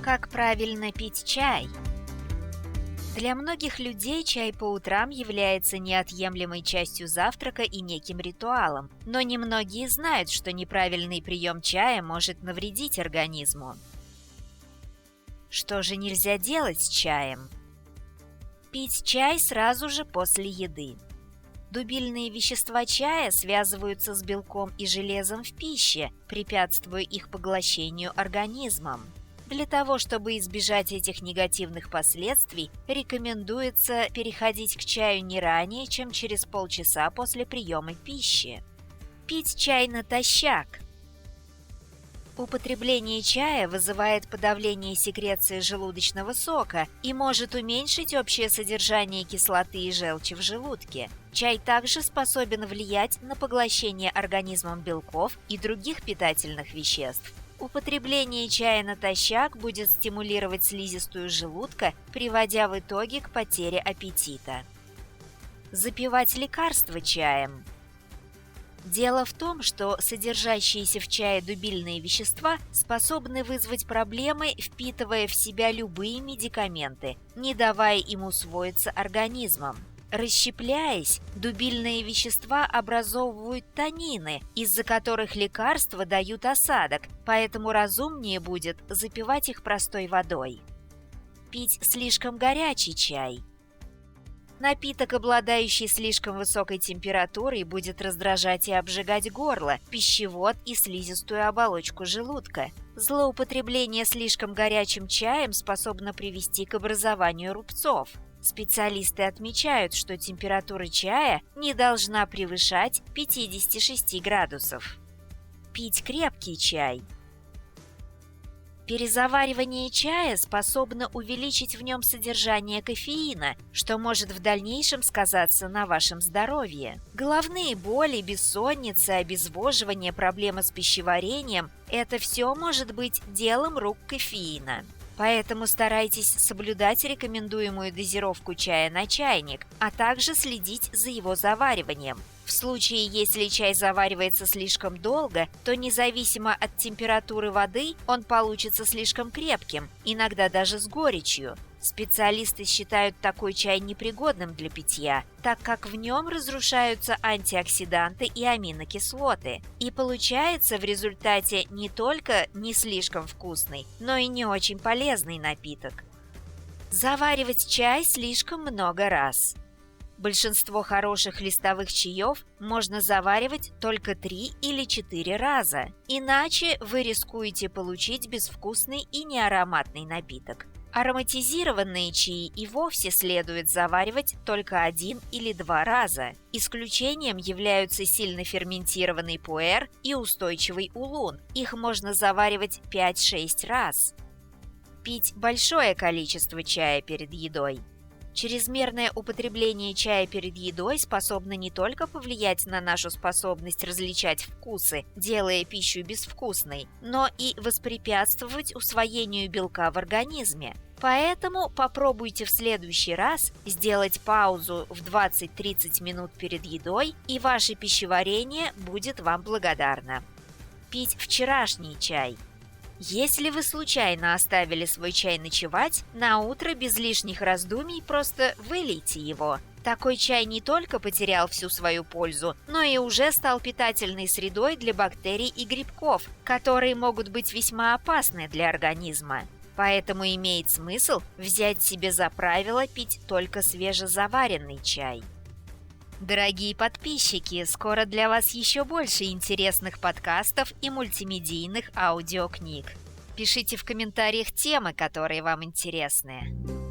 Как правильно пить чай? Для многих людей чай по утрам является неотъемлемой частью завтрака и неким ритуалом, но немногие знают, что неправильный прием чая может навредить организму. Что же нельзя делать с чаем? Пить чай сразу же после еды. Дубильные вещества чая связываются с белком и железом в пище, препятствуя их поглощению организмом. Для того, чтобы избежать этих негативных последствий, рекомендуется переходить к чаю не ранее, чем через полчаса после приема пищи. Пить чай натощак. Употребление чая вызывает подавление секреции желудочного сока и может уменьшить общее содержание кислоты и желчи в желудке. Чай также способен влиять на поглощение организмом белков и других питательных веществ. Употребление чая натощак будет стимулировать слизистую желудка, приводя в итоге к потере аппетита. Запивать лекарства чаем. Дело в том, что содержащиеся в чае дубильные вещества способны вызвать проблемы, впитывая в себя любые медикаменты, не давая им усвоиться организмом. Расщепляясь, дубильные вещества образовывают танины, из-за которых лекарства дают осадок, поэтому разумнее будет запивать их простой водой. Пить слишком горячий чай. Напиток, обладающий слишком высокой температурой, будет раздражать и обжигать горло, пищевод и слизистую оболочку желудка. Злоупотребление слишком горячим чаем способно привести к образованию рубцов. Специалисты отмечают, что температура чая не должна превышать 56 градусов. Пить крепкий чай. Перезаваривание чая способно увеличить в нем содержание кофеина, что может в дальнейшем сказаться на вашем здоровье. Головные боли, бессонница, обезвоживание, проблемы с пищеварением – это все может быть делом рук кофеина. Поэтому старайтесь соблюдать рекомендуемую дозировку чая на чайник, а также следить за его завариванием. В случае, если чай заваривается слишком долго, то независимо от температуры воды он получится слишком крепким, иногда даже с горечью. Специалисты считают такой чай непригодным для питья, так как в нем разрушаются антиоксиданты и аминокислоты. И получается в результате не только не слишком вкусный, но и не очень полезный напиток. Заваривать чай слишком много раз. Большинство хороших листовых чаев можно заваривать только 3 или 4 раза, иначе вы рискуете получить безвкусный и неароматный напиток. Ароматизированные чаи и вовсе следует заваривать только 1 или 2 раза. Исключением являются сильно ферментированный пуэр и устойчивый улун. Их можно заваривать 5-6 раз. Пить большое количество чая перед едой. Чрезмерное употребление чая перед едой способно не только повлиять на нашу способность различать вкусы, делая пищу безвкусной, но и воспрепятствовать усвоению белка в организме. Поэтому попробуйте в следующий раз сделать паузу в 20-30 минут перед едой, и ваше пищеварение будет вам благодарно. Пить вчерашний чай. Если вы случайно оставили свой чай ночевать, на утро без лишних раздумий просто вылейте его. Такой чай не только потерял всю свою пользу, но и уже стал питательной средой для бактерий и грибков, которые могут быть весьма опасны для организма. Поэтому имеет смысл взять себе за правило пить только свежезаваренный чай. Дорогие подписчики, скоро для вас еще больше интересных подкастов и мультимедийных аудиокниг. Пишите в комментариях темы, которые вам интересны.